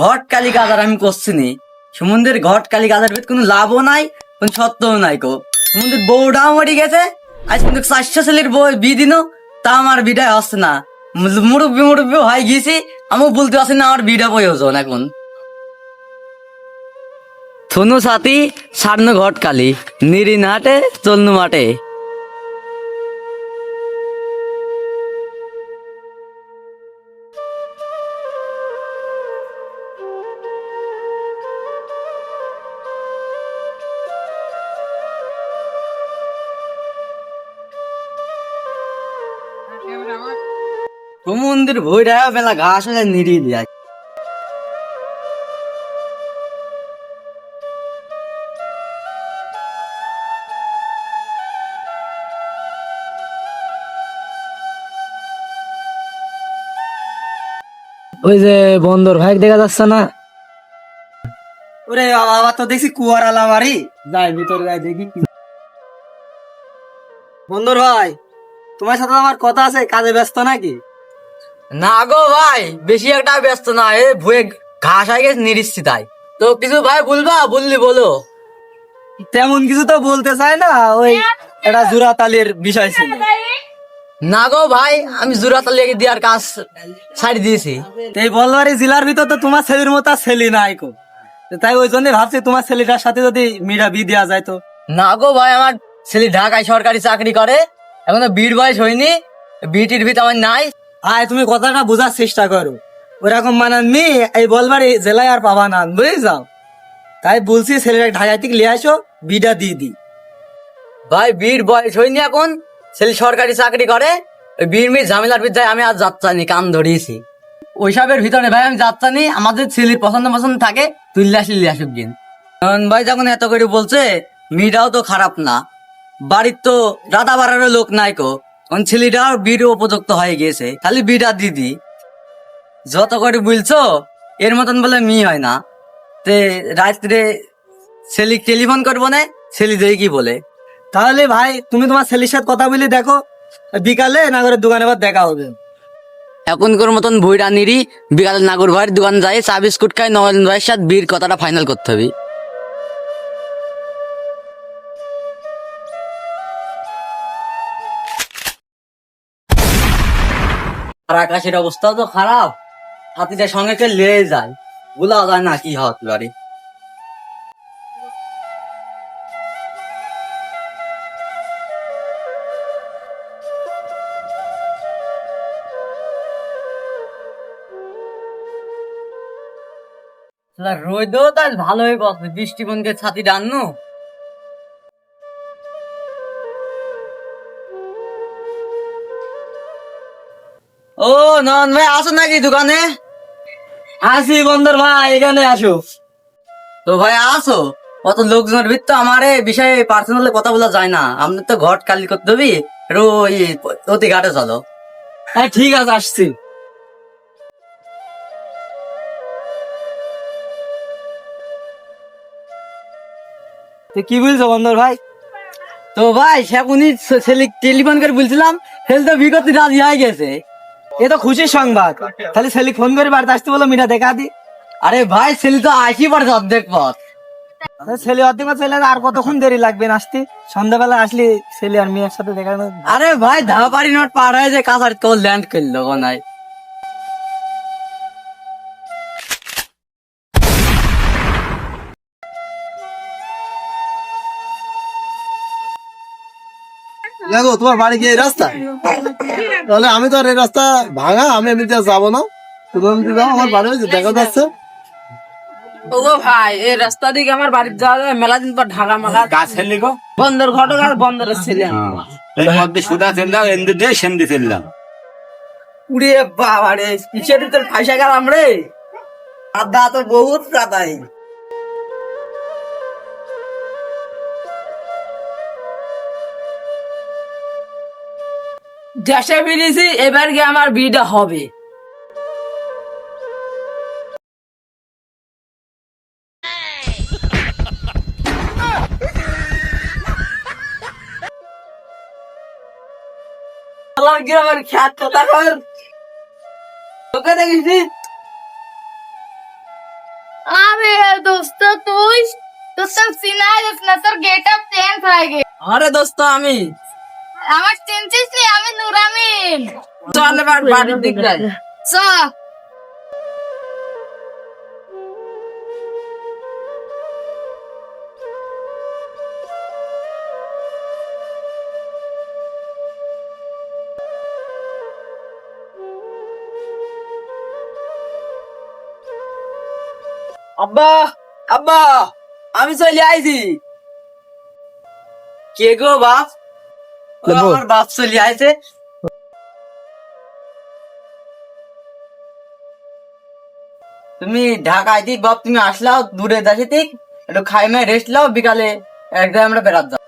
ঘট কালী গাজার আমি করছি নি। সমুদ্রের ঘট কালী গাজার ভিতর কোনো লাভও নাই, কোন সত্যও নাই কো। সমুদ্রের বউটাও মরে গেছে, আজ কিন্তু 400 ছেলের বউ বি দিন, তা আমার বিদায় হচ্ছে না। মুরব্বী হয়ে গিয়েছি, আমিও বলতে পারছি না আমার বিটা প্রয়োজন এখন। থনু সাথী সারনু ঘট কালী, নিরি নাটে চলনু মাঠে। সমুদ্রের ভইরা মেলা ঘাস হয়ে নিরি যায়। ওই যে বন্দর ভাই দেখা যাচ্ছে না? ওরে বাবা, তো দেখছি কুয়ার আলা বাড়ি, যাই ভিতরে যাই দেখি। বন্ধুর ভাই, তোমার সাথে আমার কথা আছে, কাজে ব্যস্ত নাকি? না গো ভাই, বেশি একটা ব্যস্ত না, এ ভুয়ে ঘাস হয়ে গেছে নিরিচ্ছি তাই। তো কিছু ভাই বলবা, বললি বলো। তেমন কিছু তো বলতে চাই না, ওই এটা জুরাতালির বিষয় ছিল। না গো ভাই, আমি জুরাতালি দেওয়ার কাজ ছাড়ি দিয়েছি। এই বলবারি জেলার ভিতর তো তোমার ছেলের মতো ছেলে নাই কো, তাই ওই জন্য ভাবছি তোমার ছেলেটার সাথে যদি মিরা বি দেওয়া যায় তো। না গো ভাই, আমার ছেলে ঢাকায় সরকারি চাকরি করে, এখন তো বিয়ের বয়স হয়নি, বিটির ভিত আমার নাই। আয় তুমি কথাটা বোঝার চেষ্টা করো, ওরকম মানান মেয়ে এই বলবারি জেলায় আর পাবা না, বুঝে যাও। তাই বলছি ছেলেটা ঢাকায় থেকে লিয়ে আসো, বিটা দিয়ে দি। ভাই বিয়ের বয়স হয়নি এখন, ছেলে সরকারি চাকরি করে, ওই বিয়ের মেয়ে ঝামেলার ভিতরে আমি আর যাচ্ছানি, কান ধরিয়েছি ওইসবের ভিতরে। ভাই আমি যাচ্ছানি, আমাদের ছেলের পছন্দ পছন্দ থাকে, তুললে আসুক দিন। ভাই যখন এত করে বলছে, মেয়েটাও তো খারাপ না, বাড়ির তো রাধা বাড়ারও লোক নাই কো, ছেলেটাও বিয়ের উপযুক্ত হয়ে গিয়েছে, খালি বিটা দিদি। যত করে বলছো এর মতন বলে মেয়ে হয় না। তে রাত্রে ছেলে টেলিফোন করবো না, ছেলে দেই কি বলে। তাহলে ভাই তুমি তোমার ছেলের সাথে কথা বলে দেখো, বিকালে নাগরের দোকানে আবার দেখা হবে। এখনকার মতন বই রানিরই বিকালে নাগর ভাইয়ের দোকান যায়, চা বিস্কুট খাই, নরেন ভাইয়ের সাথে বীর কথাটা ফাইনাল করতে হবে। আর আকাশের অবস্থাও তো খারাপ, হাতিটার সঙ্গে কে লেগে যায়, বলা যায় না কি হতে পারে। রোদও তার ভালোই বসে, বৃষ্টি বনকে ছাতি ডান্নু। ও নন ভাই, আসো নাকি দোকানে? আসি বন্দর ভাই, এখানে আসো। তো ভাই আসো, অত লোকজনের ভিতর আমার এই বিষয়ে পার্সোনালি কথা বলা যায় না, আমাদের তো ঘট কালি করতে হবে। ওই অতি ঘাটে চলো। হ্যাঁ ঠিক আছে, আসছি। কি বলছো বন্দর ভাই? তো ভাই সেখনই ছেলে টেলিফোন করে বলছিলাম, ছেলে তো বিগত রাজি হয়ে গেছে। এ তো খুশির সংবাদ, তাহলে ছেলে ফোন করে বাড়িতে আসতে বলো, মিটা দেখা দি। আরে ভাই ছেলে তো আসি পারে অর্ধেক পথ। ছেলে অর্ধেক পথ ছেলে আর কতক্ষণ দেরি লাগবে আসতে? সন্ধ্যাবেলা আসলে ছেলে আর মেয়ের সাথে দেখা। আরে ভাই ধাপারি নোট পার হয়ে যে কাছার তো ল্যান্ড করলো কোনায়। দেখো তোমার বাড়ি কি এই রাস্তা? তাহলে আমি তো আর এই রাস্তা ভাঙা, আমি এমনিতে আর যাবো না। তুমি এমনিতে যাও, আমার বাড়ি হয়েছে দেখা যাচ্ছে। ওগো ভাই, এই রাস্তা দিকে আমার বাড়ির যাওয়া যায়, মেলা দিন পর ঢাকা মাখা গাছ ফেললি গো, বন্দর ঘটক আর বন্দরের ছেলে আমি। এই মধ্যে সুদা ফেললাম, এমনি দিয়ে সেমদি ফেললাম। উড়ে বাবা রে, কিসের তোর ফাইসা গেলাম রে, আদা তো বহুত কাদাই। দেশে ফিরেছি, এবার গিয়ে আমার বিয়েটা হবে। গ্রামের খ্যাত কথা কর, তোকে দেখেছি भी है दोस्त तू तो सब सीना जितना তোর গেট আপ চেঞ্জ হয়ে গে আরে দোস্ত আমি আমার চিনছিস নি আমি নুরামিন চল এবার বাড়ির দিক যাই চ আব্বা আব্বা আমি চলে আইছি। কে গো বাপ? ও, আমার বাপ চলে আইছে। তুমি ঢাকায় দিক বাপ, তুমি আসলাও দূরে দেশে দিক, একটু খাই মাই রেস্ট লাও, বিকালে এক জায়গায় আমরা বেড়াত যাও।